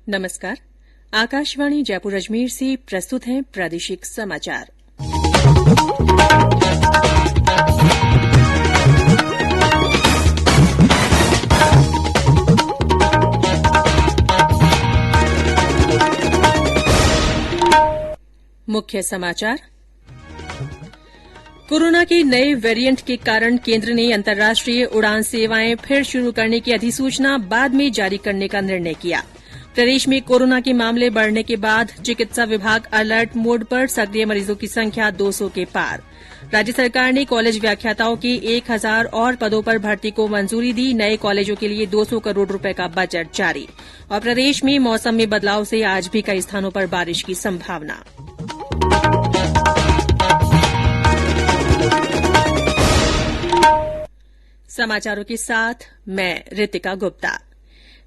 नमस्कार। आकाशवाणी जयपुर अजमेर से प्रस्तुत हैं प्रादेशिक समाचार। मुख्य समाचार। कोरोना के नए वेरिएंट के कारण केंद्र ने अंतर्राष्ट्रीय उड़ान सेवाएं फिर शुरू करने की अधिसूचना बाद में जारी करने का निर्णय किया। प्रदेश में कोरोना के मामले बढ़ने के बाद चिकित्सा विभाग अलर्ट मोड पर, सक्रिय मरीजों की संख्या 200 के पार। राज्य सरकार ने कॉलेज व्याख्याताओं के 1000 और पदों पर भर्ती को मंजूरी दी। नए कॉलेजों के लिए 200 करोड़ रुपए का बजट जारी। और प्रदेश में मौसम में बदलाव से आज भी कई स्थानों पर बारिश की संभावना। समाचारों के साथ मैं रितिका गुप्ता।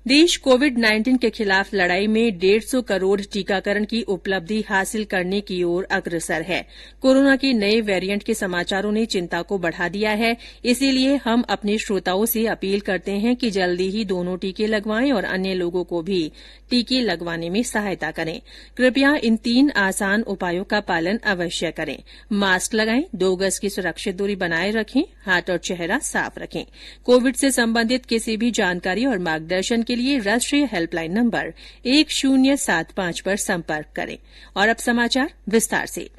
देश कोविड-19 के खिलाफ लड़ाई में 150 करोड़ टीकाकरण की उपलब्धि हासिल करने की ओर अग्रसर है। कोरोना के नए वेरिएंट के समाचारों ने चिंता को बढ़ा दिया है। इसीलिए हम अपने श्रोताओं से अपील करते हैं कि जल्दी ही दोनों टीके लगवाएं और अन्य लोगों को भी टीके लगवाने में सहायता करें। कृपया इन 3 आसान उपायों का पालन अवश्य करें। मास्क लगाएं, 2 गज की सुरक्षित दूरी बनाए रखें, हाथ और चेहरा साफ रखें। कोविड से संबंधित किसी भी जानकारी और मार्गदर्शन के लिए राष्ट्रीय हेल्पलाइन नंबर 1075 पर संपर्क करें। और अब समाचार विस्तार से।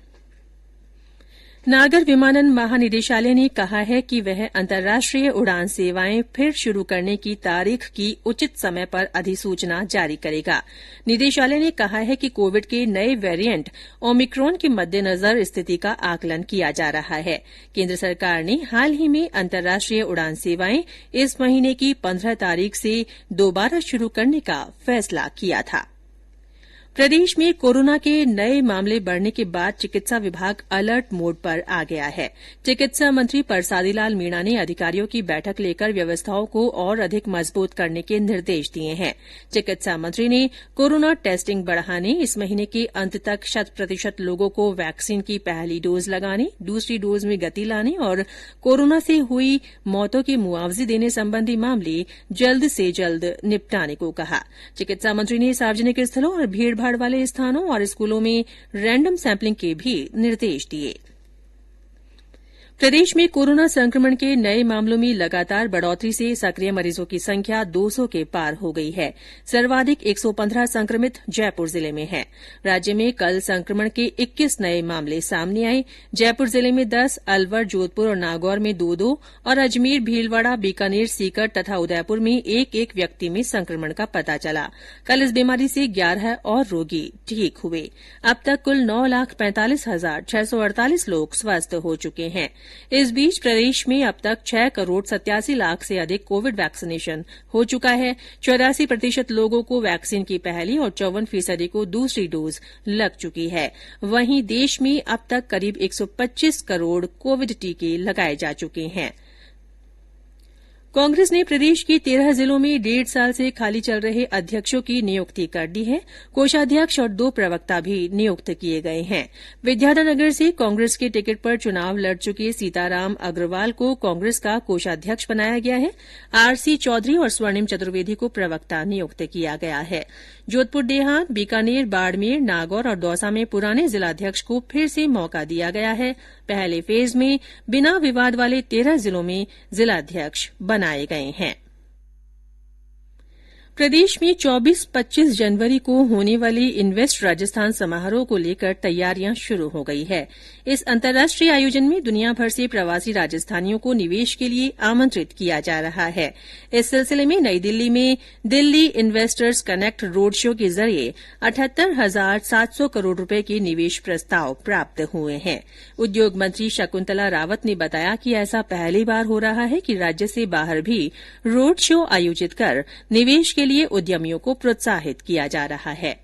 नागर विमानन महानिदेशालय ने कहा है कि वह अंतर्राष्ट्रीय उड़ान सेवाएं फिर शुरू करने की तारीख की उचित समय पर अधिसूचना जारी करेगा। निदेशालय ने कहा है कि कोविड के नए वेरिएंट ओमिक्रॉन के मद्देनजर स्थिति का आकलन किया जा रहा है। केंद्र सरकार ने हाल ही में अंतर्राष्ट्रीय उड़ान सेवाएं इस महीने की 15 तारीख से दोबारा शुरू करने का फैसला किया था। प्रदेश में कोरोना के नए मामले बढ़ने के बाद चिकित्सा विभाग अलर्ट मोड पर आ गया है। चिकित्सा मंत्री परसादी लाल मीणा ने अधिकारियों की बैठक लेकर व्यवस्थाओं को और अधिक मजबूत करने के निर्देश दिए हैं। चिकित्सा मंत्री ने कोरोना टेस्टिंग बढ़ाने, इस महीने के अंत तक 100% लोगों को वैक्सीन की पहली डोज लगाने, दूसरी डोज में गति लाने और कोरोना से हुई मौतों के मुआवजे देने संबंधी मामले जल्द से जल्द निपटाने को कहा। चिकित्सा मंत्री ने सार्वजनिक स्थलों और भीड़ भाड़ वाले स्थानों और स्कूलों में रैंडम सैंपलिंग के भी निर्देश दिए। प्रदेश में कोरोना संक्रमण के नए मामलों में लगातार बढ़ोतरी से सक्रिय मरीजों की संख्या 200 के पार हो गई है। सर्वाधिक 115 संक्रमित जयपुर जिले में हैं। राज्य में कल संक्रमण के 21 नए मामले सामने आए। जयपुर जिले में 10, अलवर, जोधपुर और नागौर में 2-2 और अजमेर, भीलवाड़ा, बीकानेर, सीकर तथा उदयपुर में 1-1 व्यक्ति में संक्रमण का पता चला। कल इस बीमारी से 11 और रोगी ठीक हुए। अब तक कुल 9,45,648 लोग स्वस्थ हो चुके हैं। इस बीच प्रदेश में अब तक 6 करोड़ 87 लाख से अधिक कोविड वैक्सीनेशन हो चुका है। 84% लोगों को वैक्सीन की पहली और 54% को दूसरी डोज लग चुकी है। वहीं देश में अब तक करीब 125 करोड़ कोविड टीके लगाए जा चुके हैं। कांग्रेस ने प्रदेश के 13 जिलों में 1.5 साल से खाली चल रहे अध्यक्षों की नियुक्ति कर दी है। कोषाध्यक्ष और 2 प्रवक्ता भी नियुक्त किए गए हैं। विद्याधर नगर से कांग्रेस के टिकट पर चुनाव लड़ चुके सीताराम अग्रवाल को कांग्रेस का कोषाध्यक्ष बनाया गया है। आरसी चौधरी और स्वर्णिम चतुर्वेदी को प्रवक्ता नियुक्त किया गया है। जोधपुर देहात, बीकानेर, बाड़मेर, नागौर और दौसा में पुराने जिलाध्यक्ष को फिर से मौका दिया गया है। पहले फेज में बिना विवाद वाले 13 जिलों में जिलाध्यक्ष बनाए गए हैं। प्रदेश में 24-25 जनवरी को होने वाली इन्वेस्ट राजस्थान समारोह को लेकर तैयारियां शुरू हो गई है। इस अंतर्राष्ट्रीय आयोजन में दुनिया भर से प्रवासी राजस्थानियों को निवेश के लिए आमंत्रित किया जा रहा है। इस सिलसिले में नई दिल्ली में Delhi investors connect road show के जरिए 78,700 करोड़ रुपए के निवेश प्रस्ताव प्राप्त हुए हैं। उद्योग मंत्री शकुंतला रावत ने बताया कि ऐसा पहली बार हो रहा है कि राज्य से बाहर भी रोड शो आयोजित कर निवेश के लिए उद्यमियों को प्रोत्साहित किया जा रहा है।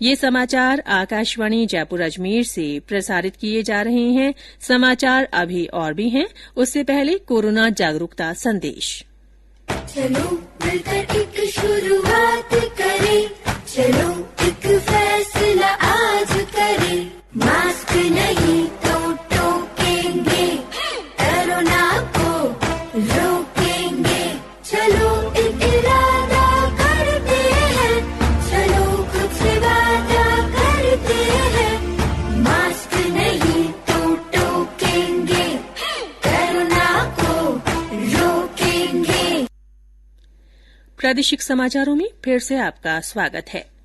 ये समाचार आकाशवाणी जयपुर अजमेर से प्रसारित किए जा रहे हैं। समाचार अभी और भी हैं, उससे पहले कोरोना जागरूकता संदेश। चलो मिलकर एक शुरुआत करें, चलो एक फैसला आज करें, मास्क नहीं तो टोकेंगे, कोरोना को रोकेंगे, चलो एक इरादा करते हैं, चलो प्रादेशिक समाचारों में फिर से आपका स्वागत है।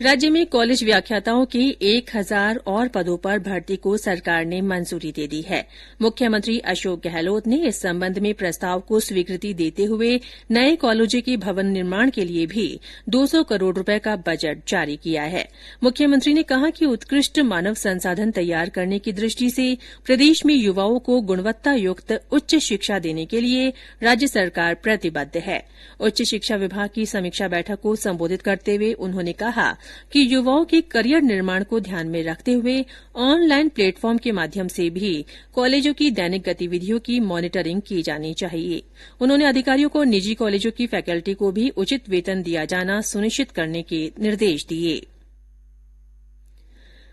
राज्य में कॉलेज व्याख्याताओं के 1000 और पदों पर भर्ती को सरकार ने मंजूरी दे दी है। मुख्यमंत्री अशोक गहलोत ने इस संबंध में प्रस्ताव को स्वीकृति देते हुए नए कॉलेजों के भवन निर्माण के लिए भी 200 करोड़ रुपए का बजट जारी किया है। मुख्यमंत्री ने कहा कि उत्कृष्ट मानव संसाधन तैयार करने की दृष्टि से प्रदेश में युवाओं को गुणवत्ता युक्त उच्च शिक्षा देने के लिए राज्य सरकार प्रतिबद्ध है। उच्च शिक्षा विभाग की समीक्षा बैठक को संबोधित करते हुए उन्होंने कहा कि युवाओं के करियर निर्माण को ध्यान में रखते हुए ऑनलाइन प्लेटफॉर्म के माध्यम से भी कॉलेजों की दैनिक गतिविधियों की मॉनिटरिंग की जानी चाहिए। उन्होंने अधिकारियों को निजी कॉलेजों की फैकल्टी को भी उचित वेतन दिया जाना सुनिश्चित करने के निर्देश दिए।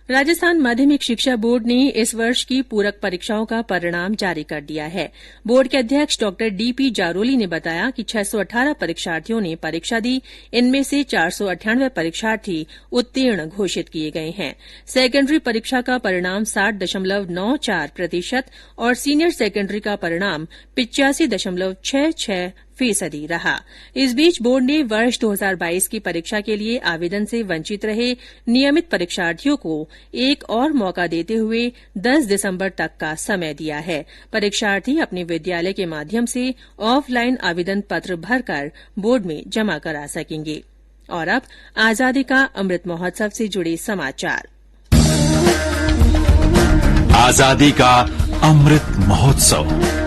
राजस्थान माध्यमिक शिक्षा बोर्ड ने इस वर्ष की पूरक परीक्षाओं का परिणाम जारी कर दिया है। बोर्ड के अध्यक्ष डॉ डीपी जारोली ने बताया कि 618 परीक्षार्थियों ने परीक्षा दी। इनमें से 498 परीक्षार्थी उत्तीर्ण घोषित किए गए हैं। सेकेंडरी परीक्षा का परिणाम 60.94% और सीनियर सेकेंडरी का परिणाम 85.66% रहा। इस बीच बोर्ड ने वर्ष 2022 की परीक्षा के लिए आवेदन से वंचित रहे नियमित परीक्षार्थियों को एक और मौका देते हुए 10 दिसंबर तक का समय दिया है। परीक्षार्थी अपने विद्यालय के माध्यम से ऑफलाइन आवेदन पत्र भरकर बोर्ड में जमा करा सकेंगे। और अब आजादी का अमृत महोत्सव से जुड़े समाचार। आजादी का अमृत महोत्सव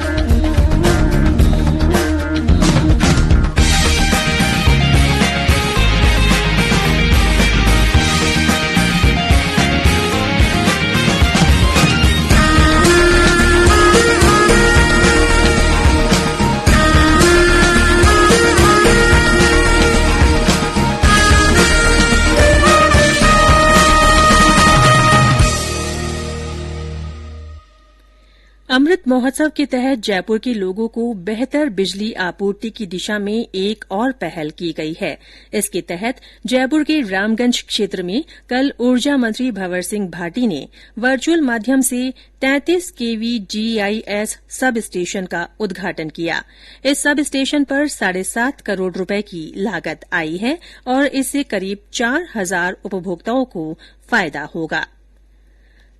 अमृत महोत्सव के तहत जयपुर के लोगों को बेहतर बिजली आपूर्ति की दिशा में एक और पहल की गई है। इसके तहत जयपुर के रामगंज क्षेत्र में कल ऊर्जा मंत्री भंवर सिंह भाटी ने वर्चुअल माध्यम से 33 kV GIS सब स्टेशन का उद्घाटन किया। इस सब स्टेशन पर 7.5 करोड़ रुपए की लागत आई है और इससे करीब 4000 उपभोक्ताओं को फायदा होगा।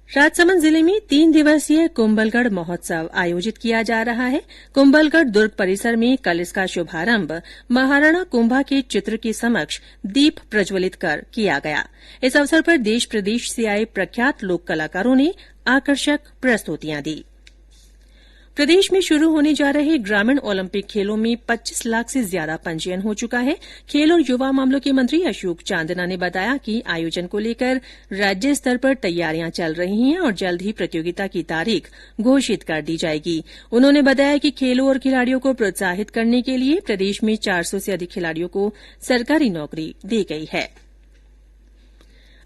राजसमंद जिले में 3 दिवसीय कुंभलगढ़ महोत्सव आयोजित किया जा रहा है। कुंभलगढ़ दुर्ग परिसर में कल इसका शुभारंभ महाराणा कुंभा के चित्र के समक्ष दीप प्रज्वलित कर किया गया। इस अवसर पर देश प्रदेश से आए प्रख्यात लोक कलाकारों ने आकर्षक प्रस्तुतियां दी। प्रदेश में शुरू होने जा रहे ग्रामीण ओलंपिक खेलों में 25 लाख से ज्यादा पंजीयन हो चुका है। खेल और युवा मामलों के मंत्री अशोक चांदना ने बताया कि आयोजन को लेकर राज्य स्तर पर तैयारियां चल रही हैं और जल्द ही प्रतियोगिता की तारीख घोषित कर दी जाएगी। उन्होंने बताया कि खेलों और खिलाड़ियों को प्रोत्साहित करने के लिए प्रदेश में 400 से अधिक खिलाड़ियों को सरकारी नौकरी दी गई है।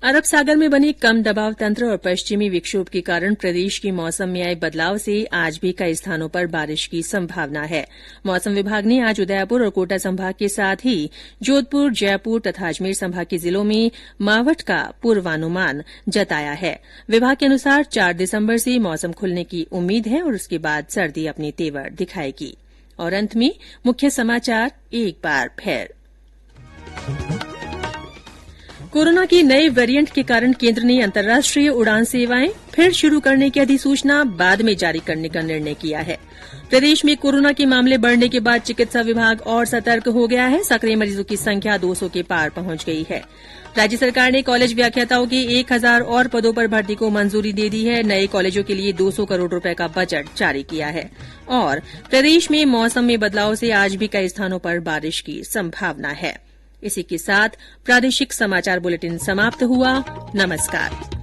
अरब सागर में बने कम दबाव तंत्र और पश्चिमी विक्षोभ के कारण प्रदेश के मौसम में आए बदलाव से आज भी कई स्थानों पर बारिश की संभावना है। मौसम विभाग ने आज उदयपुर और कोटा संभाग के साथ ही जोधपुर, जयपुर तथा अजमेर संभाग के जिलों में मावठ का पूर्वानुमान जताया है। विभाग के अनुसार 4 दिसंबर से मौसम खुलने की उम्मीद है और उसके बाद सर्दी अपने तेवर दिखाएगी। और अंत में मुख्य समाचार एक बार फिर। कोरोना के नए वेरिएंट के कारण केंद्र ने अंतर्राष्ट्रीय उड़ान सेवाएं फिर शुरू करने की अधिसूचना बाद में जारी करने का निर्णय किया है। प्रदेश में कोरोना के मामले बढ़ने के बाद चिकित्सा विभाग और सतर्क हो गया है। सक्रिय मरीजों की संख्या 200 के पार पहुंच गई है। राज्य सरकार ने कॉलेज व्याख्याताओं के 1000 और पदों पर भर्ती को मंजूरी दे दी है। नए कॉलेजों के लिए 200 करोड़ रुपए का बजट जारी किया है। और प्रदेश में मौसम में बदलाव से आज भी कई स्थानों पर बारिश की संभावना है। इसी के साथ प्रादेशिक समाचार बुलेटिन समाप्त हुआ। नमस्कार।